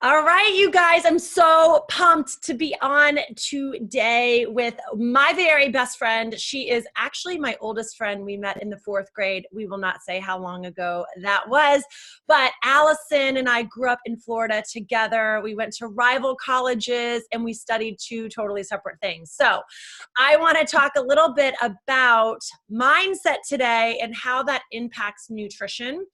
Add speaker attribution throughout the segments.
Speaker 1: All right, you guys, I'm so pumped to be on today with my very best friend. She is actually my oldest friend. We met in the fourth grade. We will not say how long ago that was, but Allison and I grew up in Florida together. We went to rival colleges and we studied two totally separate things. So I want to talk a little bit about mindset today and how that impacts nutrition,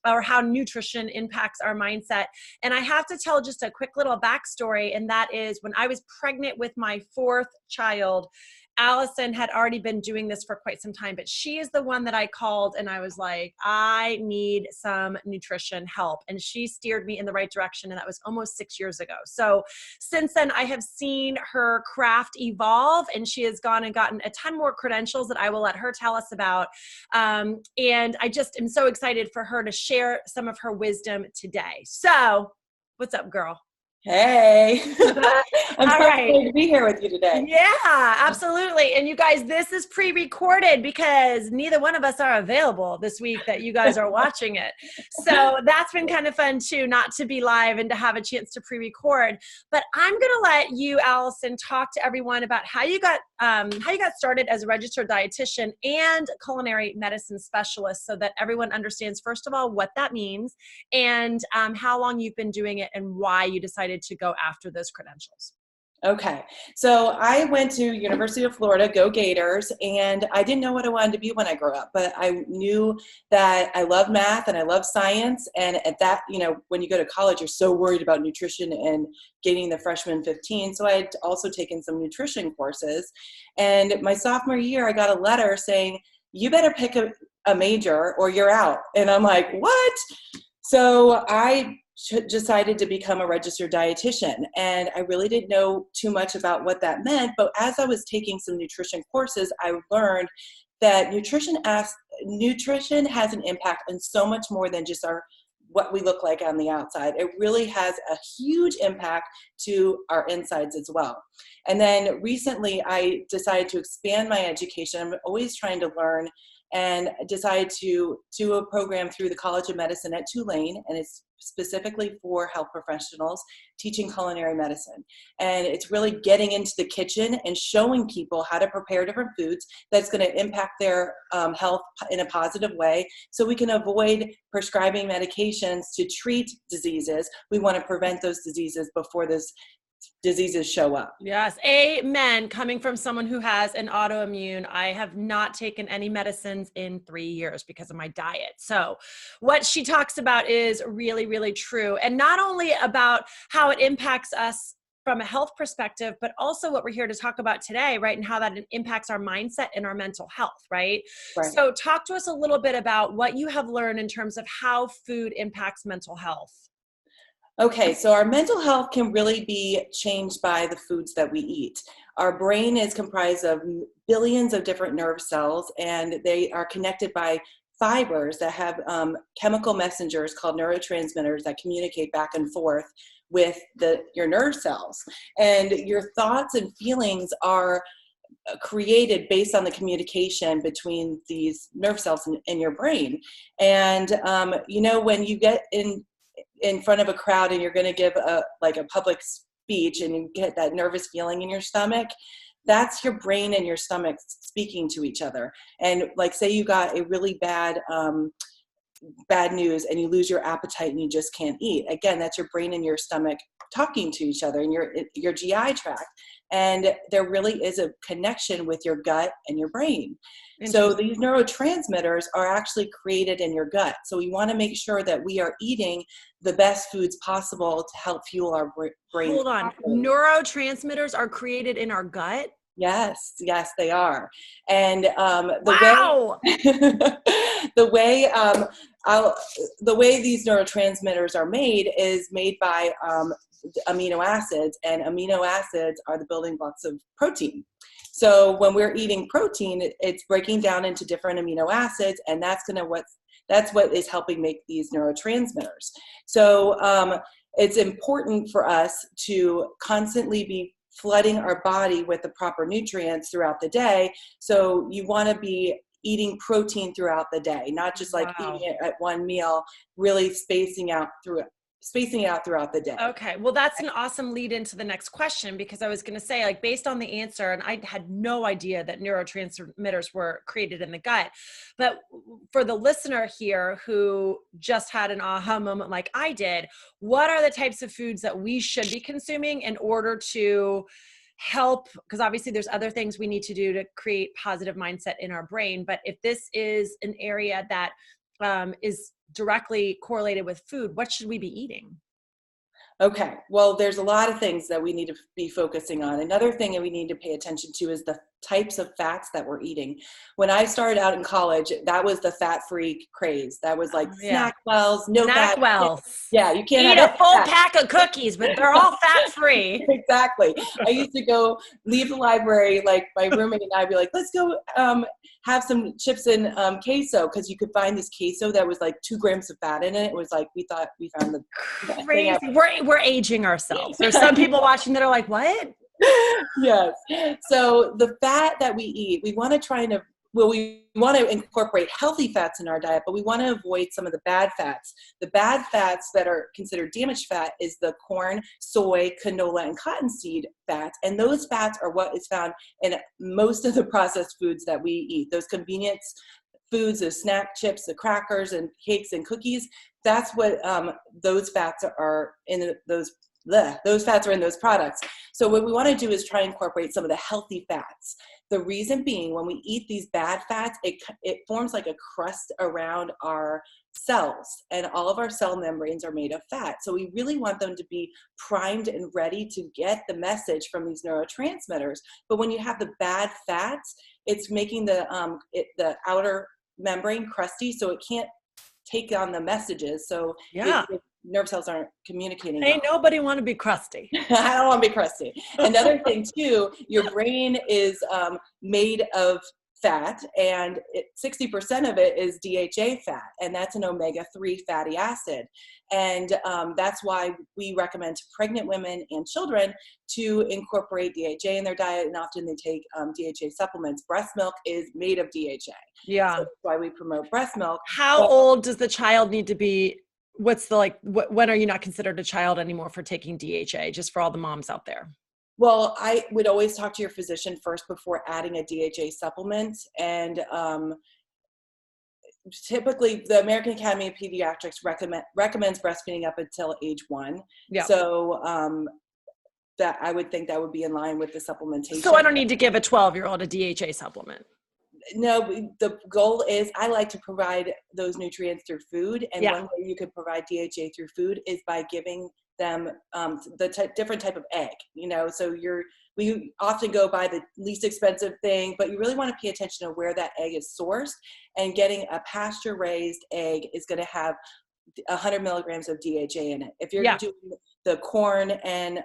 Speaker 1: or how nutrition impacts our mindset. And I have to tell just a quick little backstory, and that is when I was pregnant with my fourth child, Allison had already been doing this for quite some time, but she is the one that I called and I was like, I need some nutrition help. And she steered me in the right direction. And that was almost 6 years ago. So since then, I have seen her craft evolve, and she has gone and gotten a ton more credentials that I will let her tell us about. And I just am so excited for her to share some of her wisdom today. So what's up, girl?
Speaker 2: Hey, I'm
Speaker 1: All
Speaker 2: so
Speaker 1: right.
Speaker 2: excited to be here with you today.
Speaker 1: Yeah, absolutely. And you guys, this is pre-recorded because neither one of us are available this week that you guys are watching it. So that's been kind of fun too, not to be live and to have a chance to pre-record. But I'm going to let you, Allison, talk to everyone about how you got started as a registered dietitian and culinary medicine specialist, so that everyone understands, first of all, what that means, and how long you've been doing it and why you decided to go after those credentials.
Speaker 2: Okay, so I went to University of Florida, go Gators, and I didn't know what I wanted to be when I grew up, but I knew that I love math and I love science. And at that, when you go to college, you're so worried about nutrition and getting the freshman 15. So I had also taken some nutrition courses. And my sophomore year, I got a letter saying, you better pick a major or you're out. And I'm like, what? So I decided to become a registered dietitian, and I really didn't know too much about what that meant. But as I was taking some nutrition courses, I learned that nutrition has an impact on so much more than just what we look like on the outside. It really has a huge impact to our insides as well. And then recently I decided to expand my education. I'm always trying to learn, and decided to do a program through the College of Medicine at Tulane, and it's specifically for health professionals teaching culinary medicine. And it's really getting into the kitchen and showing people how to prepare different foods that's going to impact their health in a positive way, so we can avoid prescribing medications to treat diseases. We want to prevent those diseases before those diseases show up.
Speaker 1: Yes. Amen. Coming from someone who has an autoimmune, I have not taken any medicines in 3 years because of my diet. So what she talks about is really, really true. And not only about how it impacts us from a health perspective, but also what we're here to talk about today, right? And how that impacts our mindset and our mental health, right?
Speaker 2: Right.
Speaker 1: So talk to us a little bit about what you have learned in terms of how food impacts mental health.
Speaker 2: Okay, so our mental health can really be changed by the foods that we eat. Our brain is comprised of billions of different nerve cells, and they are connected by fibers that have chemical messengers called neurotransmitters that communicate back and forth with your nerve cells. And your thoughts and feelings are created based on the communication between these nerve cells in your brain. And when you get in front of a crowd and you're going to give a public speech and you get that nervous feeling in your stomach, that's your brain and your stomach speaking to each other. And say you got a really bad news and you lose your appetite and you just can't eat. Again, that's your brain and your stomach talking to each other in your GI tract. And there really is a connection with your gut and your brain. So these neurotransmitters are actually created in your gut. So we want to make sure that we are eating the best foods possible to help fuel our brain.
Speaker 1: Hold on. Neurotransmitters are created in our gut?
Speaker 2: Yes, they are. And
Speaker 1: Wow.
Speaker 2: the way these neurotransmitters are made is made by amino acids, and amino acids are the building blocks of protein. So when we're eating protein, it's breaking down into different amino acids, and that's what is helping make these neurotransmitters. So it's important for us to constantly be flooding our body with the proper nutrients throughout the day. So you want to be eating protein throughout the day, not just eating it at one meal, really spacing out through spacing it out throughout the day.
Speaker 1: Okay. Well, that's an awesome lead into the next question, because I was going to say, like, based on the answer, and I had no idea that neurotransmitters were created in the gut, but for the listener here who just had an aha moment like I did, what are the types of foods that we should be consuming in order to help? Because obviously there's other things we need to do to create positive mindset in our brain. But if this is an area that is directly correlated with food, what should we be eating?
Speaker 2: Okay, well, there's a lot of things that we need to be focusing on. Another thing that we need to pay attention to is the types of fats that we're eating. When I started out in college, that was the fat-free craze. That was like snack wells, no fat.
Speaker 1: Snack wells.
Speaker 2: Yeah, you can't
Speaker 1: eat
Speaker 2: have
Speaker 1: a full
Speaker 2: fat.
Speaker 1: pack of cookies, but they're all fat-free.
Speaker 2: Exactly. I used to go leave the library, like my roommate and I'd be like, let's go have some chips and queso, because you could find this queso that was like 2 grams of fat in it. It was like, we thought we found the
Speaker 1: crazy. We're aging ourselves. There's some people watching that are like, what?
Speaker 2: Yes. So the fat that we eat, we want to try and, we want to incorporate healthy fats in our diet, but we want to avoid some of the bad fats. The bad fats that are considered damaged fat is the corn, soy, canola, and cottonseed fats. And those fats are what is found in most of the processed foods that we eat. Those convenience foods, the snack chips, the crackers and cakes and cookies, that's what those fats are in those fats are in those products. So what we want to do is try and incorporate some of the healthy fats. The reason being, when we eat these bad fats, it forms like a crust around our cells, and all of our cell membranes are made of fat. So we really want them to be primed and ready to get the message from these neurotransmitters. But when you have the bad fats, it's making the outer membrane crusty, so it can't take on the messages. So nerve cells aren't communicating.
Speaker 1: Ain't nobody want to be crusty.
Speaker 2: I don't want to be crusty. Another thing too, your brain is made of fat, and 60% of it is DHA fat, and that's an omega-3 fatty acid. And that's why we recommend to pregnant women and children to incorporate DHA in their diet, and often they take DHA supplements. Breast milk is made of DHA.
Speaker 1: Yeah.
Speaker 2: So that's why we promote breast milk.
Speaker 1: How old does the child need to be? What's the, when are you not considered a child anymore for taking DHA, just for all the moms out there?
Speaker 2: Well, I would always talk to your physician first before adding a DHA supplement. And typically the American Academy of Pediatrics recommends breastfeeding up until age 1. Yeah. So that I would think that would be in line with the supplementation.
Speaker 1: So I don't need to give a 12-year-old a DHA supplement.
Speaker 2: No, the goal is, I like to provide those nutrients through food. And one way you can provide DHA through food is by giving them different type of egg, so we often go by the least expensive thing, but you really want to pay attention to where that egg is sourced, and getting a pasture raised egg is going to have 100 milligrams of DHA in it. If you're doing the corn and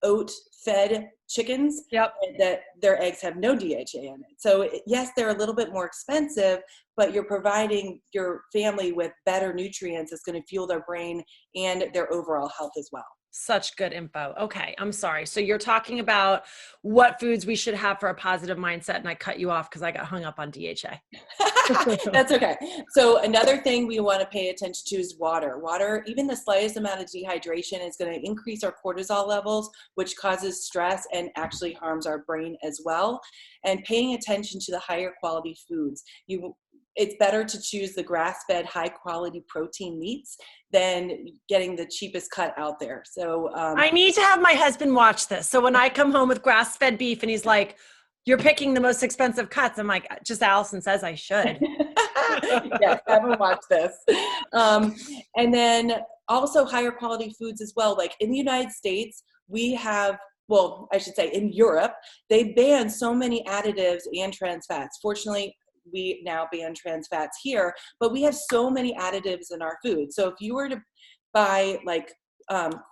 Speaker 2: oat fed chickens, that their eggs have no DHA in it. So yes, they're a little bit more expensive, but you're providing your family with better nutrients that's going to fuel their brain and their overall health as well.
Speaker 1: Such good info. Okay. I'm sorry. So you're talking about what foods we should have for a positive mindset, and I cut you off because I got hung up on DHA.
Speaker 2: That's okay. So another thing we want to pay attention to is water. Water, even the slightest amount of dehydration is going to increase our cortisol levels, which causes stress and actually harms our brain as well. And paying attention to the higher quality foods. It's better to choose the grass-fed, high-quality protein meats than getting the cheapest cut out there. So
Speaker 1: I need to have my husband watch this. So when I come home with grass-fed beef and he's like, "You're picking the most expensive cuts," I'm like, "Just Allison says I should."
Speaker 2: Yes, have him watch this. And then also higher quality foods as well. Like in the United States, we have, well, I should say in Europe, they ban so many additives and trans fats. Fortunately, we now ban trans fats here, but we have so many additives in our food. So if you were to buy like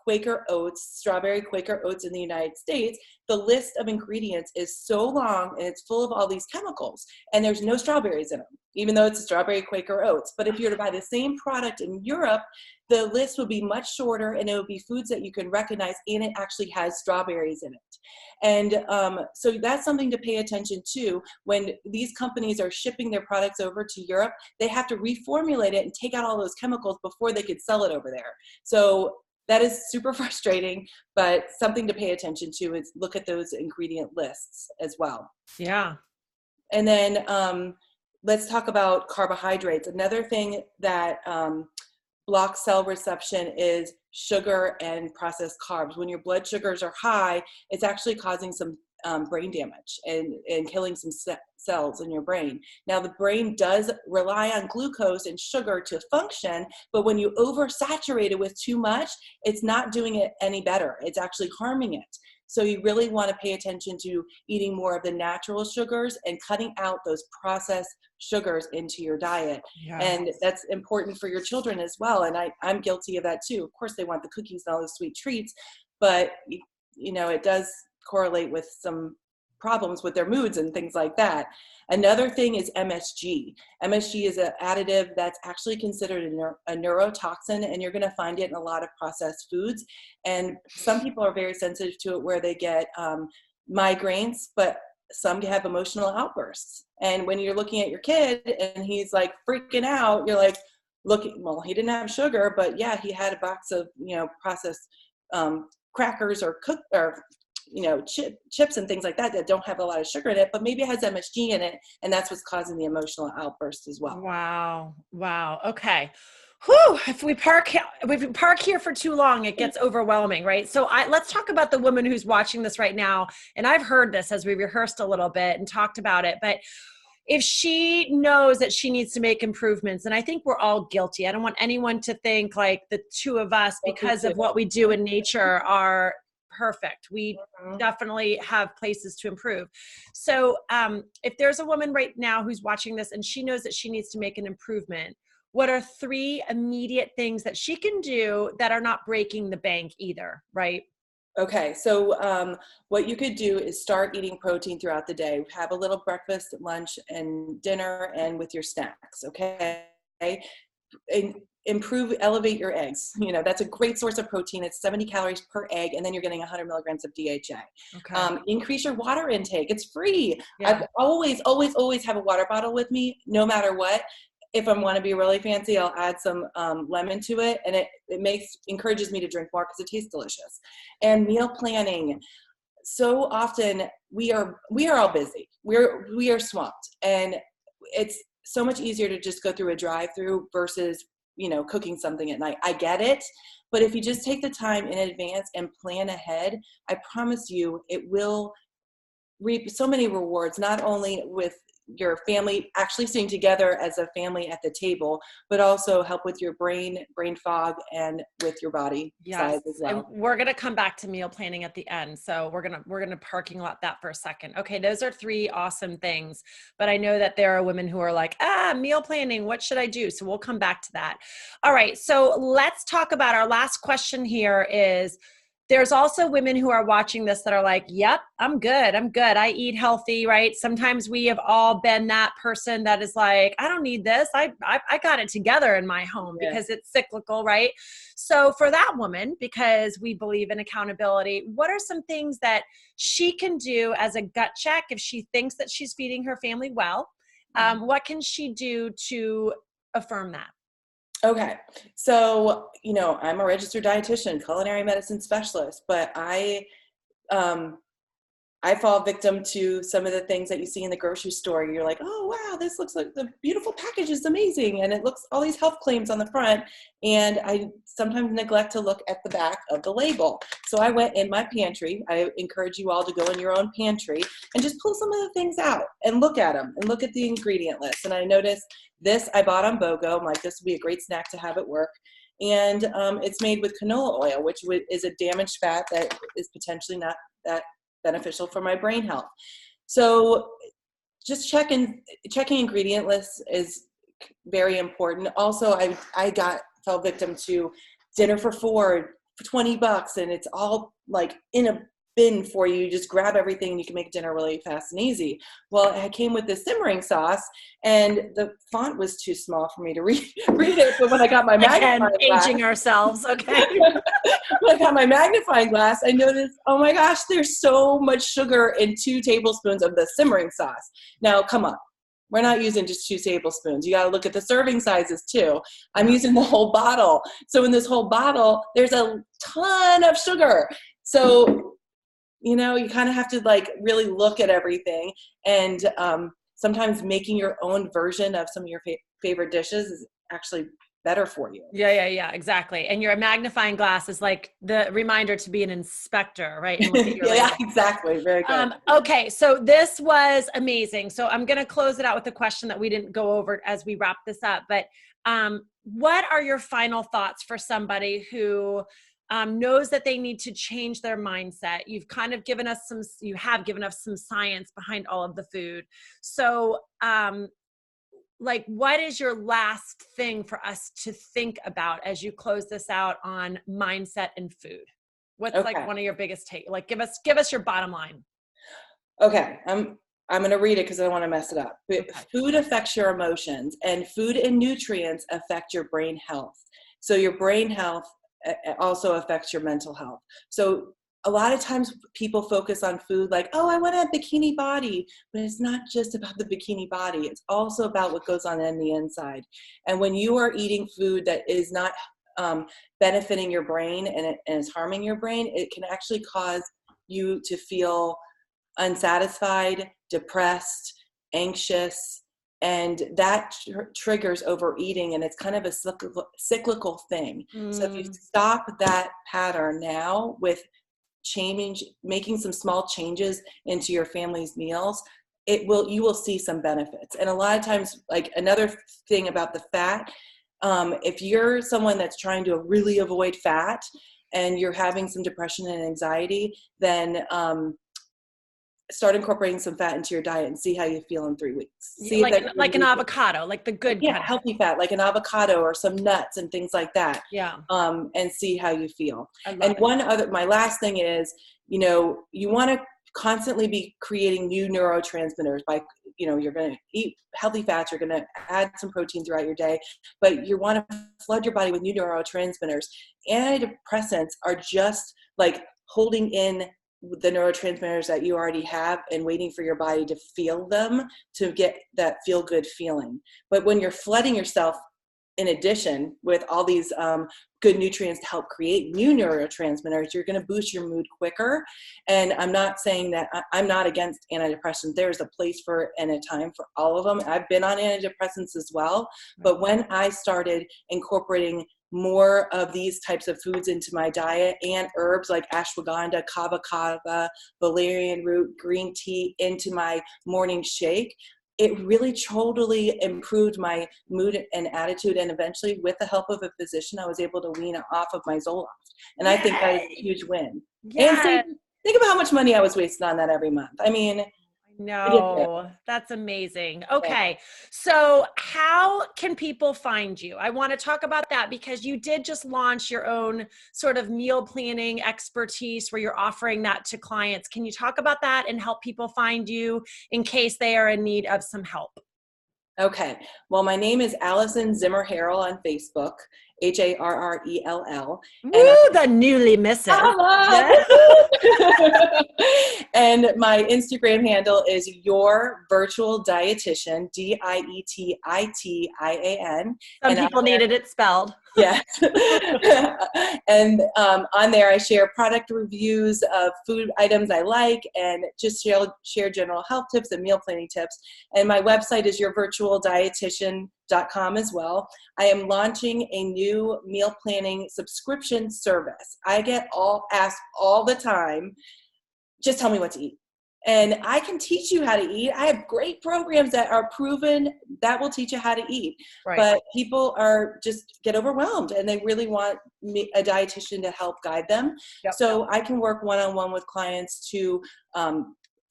Speaker 2: Quaker oats, strawberry Quaker oats in the United States, the list of ingredients is so long and it's full of all these chemicals, and there's no strawberries in them, even though it's a strawberry Quaker oats. But if you were to buy the same product in Europe, the list would be much shorter, and it would be foods that you can recognize, and it actually has strawberries in it. And so that's something to pay attention to. When these companies are shipping their products over to Europe, they have to reformulate it and take out all those chemicals before they could sell it over there. So that is super frustrating, but something to pay attention to is look at those ingredient lists as well.
Speaker 1: Yeah.
Speaker 2: And then let's talk about carbohydrates. Another thing that blocks cell reception is sugar and processed carbs. When your blood sugars are high, it's actually causing some brain damage and killing some cells in your brain. Now, the brain does rely on glucose and sugar to function, but when you oversaturate it with too much, it's not doing it any better. It's actually harming it. So you really want to pay attention to eating more of the natural sugars and cutting out those processed sugars into your diet. Yes. And that's important for your children as well. And I'm guilty of that too. Of course, they want the cookies and all the sweet treats, but you know, it does correlate with some problems with their moods and things like that. Another thing is MSG. MSG is an additive that's actually considered a neurotoxin, and you're going to find it in a lot of processed foods. And some people are very sensitive to it, where they get migraines, but some have emotional outbursts. And when you're looking at your kid and he's like freaking out, you're like, look, well, he didn't have sugar, but yeah, he had a box of, you know, processed crackers or chips and things like that don't have a lot of sugar in it, but maybe it has MSG in it, and that's what's causing the emotional outburst as well.
Speaker 1: Wow. Okay. Whew. If we park here for too long, it gets overwhelming, right? So let's talk about the woman who's watching this right now. And I've heard this as we rehearsed a little bit and talked about it, but if she knows that she needs to make improvements, and I think we're all guilty. I don't want anyone to think like the two of us, because of what we do in nature, are perfect. We definitely have places to improve. So if there's a woman right now who's watching this and she knows that she needs to make an improvement, what are 3 immediate things that she can do that are not breaking the bank either, right?
Speaker 2: Okay, so what you could do is start eating protein throughout the day. Have a little breakfast, lunch, and dinner, and with your snacks, okay? And elevate your eggs. You know, that's a great source of protein. It's 70 calories per egg, and then you're getting 100 milligrams of DHA. Okay. Increase your water intake. It's free. Yeah. I always have a water bottle with me, no matter what. If I want to be really fancy, I'll add some lemon to it, and it encourages me to drink more because it tastes delicious. And meal planning. So often we are all busy. We are swamped, and it's so much easier to just go through a drive-through versus, you know, cooking something at night. I get it, but if you just take the time in advance and plan ahead, I promise you it will reap so many rewards, not only with your family actually sitting together as a family at the table, but also help with your brain fog and with your body size as well.
Speaker 1: And we're going to come back to meal planning at the end. So we're going to parking lot that for a second. Okay. Those are 3 awesome things, but I know that there are women who are like, meal planning, what should I do? So we'll come back to that. All right. So let's talk about our last question here is, there's also women who are watching this that are like, yep, I'm good. I eat healthy, right? Sometimes we have all been that person that is like, I don't need this. I got it together in my home because it's cyclical, right? So for that woman, because we believe in accountability, what are some things that she can do as a gut check if she thinks that she's feeding her family well? What can she do to affirm that?
Speaker 2: Okay. So, you know, I'm a registered dietitian, culinary medicine specialist, but I fall victim to some of the things that you see in the grocery store. You're like, oh, wow, this looks like the beautiful package is amazing. And it looks all these health claims on the front. And I sometimes neglect to look at the back of the label. So I went in my pantry. I encourage you all to go in your own pantry and just pull some of the things out and look at them and look at the ingredient list. And I noticed this I bought on BOGO. I'm like, this would be a great snack to have at work. And it's made with canola oil, which is a damaged fat that is potentially not that beneficial for my brain health. So just checking ingredient lists is very important. Also, I fell victim to dinner for 4 $20 and it's all like in a bin for you. You just grab everything and you can make dinner really fast and easy. Well, it came with this simmering sauce and the font was too small for me to read it. But when I got my magnifying glass,
Speaker 1: aging ourselves. Okay.
Speaker 2: when I got my magnifying glass, I noticed, oh my gosh, there's so much sugar in 2 tablespoons of the simmering sauce. Now, come on. We're not using just 2 tablespoons. You got to look at the serving sizes too. I'm using the whole bottle. So in this whole bottle, there's a ton of sugar. So, you know, you kind of have to like really look at everything. And sometimes making your own version of some of your favorite dishes is actually better for you.
Speaker 1: Yeah, exactly. And your magnifying glass is like the reminder to be an inspector, right? And look at your
Speaker 2: yeah, exactly. Very good.
Speaker 1: Okay, so this was amazing. So I'm going to close it out with a question that we didn't go over as we wrap this up. But what are your final thoughts for somebody who knows that they need to change their mindset? You've kind of given us you have given us some science behind all of the food. So like, what is your last thing for us to think about as you close this out on mindset and food? What's like one of your biggest take? Like, give us your bottom line.
Speaker 2: Okay. I'm going to read it because I don't want to mess it up. Food affects your emotions, and food and nutrients affect your brain health. So your brain health also affects your mental health. So a lot of times people focus on food like, oh, I want a bikini body, but it's not just about the bikini body. It's also about what goes on in the inside. And when you are eating food that is not benefiting your brain and is harming your brain, it can actually cause you to feel unsatisfied, depressed, anxious, and that triggers overeating, and it's kind of a cyclical thing. So if you stop that pattern now with making some small changes into your family's meals, you will see some benefits. And a lot of times, like another thing about the fat, if you're someone that's trying to really avoid fat and you're having some depression and anxiety, then start incorporating some fat into your diet and see how you feel in 3 weeks. See
Speaker 1: like an avocado, like the good kind of
Speaker 2: healthy fat, like an avocado or some nuts and things like that.
Speaker 1: Yeah.
Speaker 2: And see how you feel. And my last thing is, you know, you want to constantly be creating new neurotransmitters by, you know, you're going to eat healthy fats, you're going to add some protein throughout your day, but you want to flood your body with new neurotransmitters. Antidepressants are just like holding in the neurotransmitters that you already have and waiting for your body to feel them to get that feel good feeling. But when you're flooding yourself in addition with all these good nutrients to help create new neurotransmitters, you're going to boost your mood quicker. And I'm not saying that I'm not against antidepressants. There's a place for it and a time for all of them. I've been on antidepressants as well. But when I started incorporating more of these types of foods into my diet and herbs like ashwagandha, kava kava, valerian root, green tea into my morning shake, it really totally improved my mood and attitude. And eventually, with the help of a physician, I was able to wean off of my Zoloft. And I think that is a huge win.
Speaker 1: Yeah.
Speaker 2: And think about how much money I was wasting on that every month. I mean,
Speaker 1: no, that's amazing. Okay. So how can people find you? I want to talk about that because you did just launch your own sort of meal planning expertise where you're offering that to clients. Can you talk about that and help people find you in case they are in need of some help?
Speaker 2: Okay. Well, my name is Allison Zimmer Harrell on Facebook, Harrell.
Speaker 1: Woo, the newly Mrs.
Speaker 2: And my Instagram handle is Your Virtual Dietitian, DIETITIAN.
Speaker 1: Some people needed it spelled.
Speaker 2: Yes. And on there, I share product reviews of food items I like and just share general health tips and meal planning tips. And my website is yourvirtualdietitian.com as well. I am launching a new meal planning subscription service. I get asked all the time, just tell me what to eat. And I can teach you how to eat. I have great programs that are proven that will teach you how to eat. Right. But people are just get overwhelmed and they really want a dietitian to help guide them. Yep. So I can work one-on-one with clients to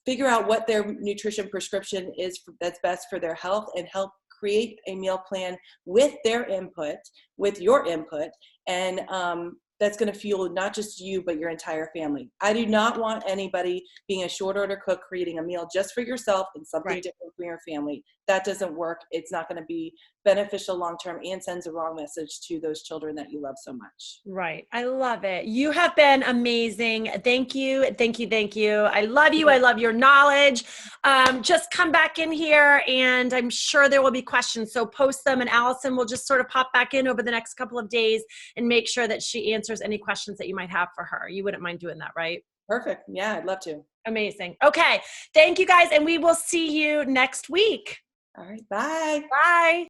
Speaker 2: figure out what their nutrition prescription is that's best for their health and help create a meal plan with their input, with your input, and that's going to fuel not just you, but your entire family. I do not want anybody being a short order cook, creating a meal just for yourself and something different for your family. That doesn't work. It's not going to be beneficial long-term and sends a wrong message to those children that you love so much.
Speaker 1: Right. I love it. You have been amazing. Thank you. Thank you. Thank you. I love you. I love your knowledge. Just come back in here and I'm sure there will be questions. So post them and Allison will just sort of pop back in over the next couple of days and make sure that she answers any questions that you might have for her. You wouldn't mind doing that, right?
Speaker 2: Perfect. Yeah, I'd love to.
Speaker 1: Amazing. Okay. Thank you guys. And we will see you next week.
Speaker 2: All right. Bye.
Speaker 1: Bye.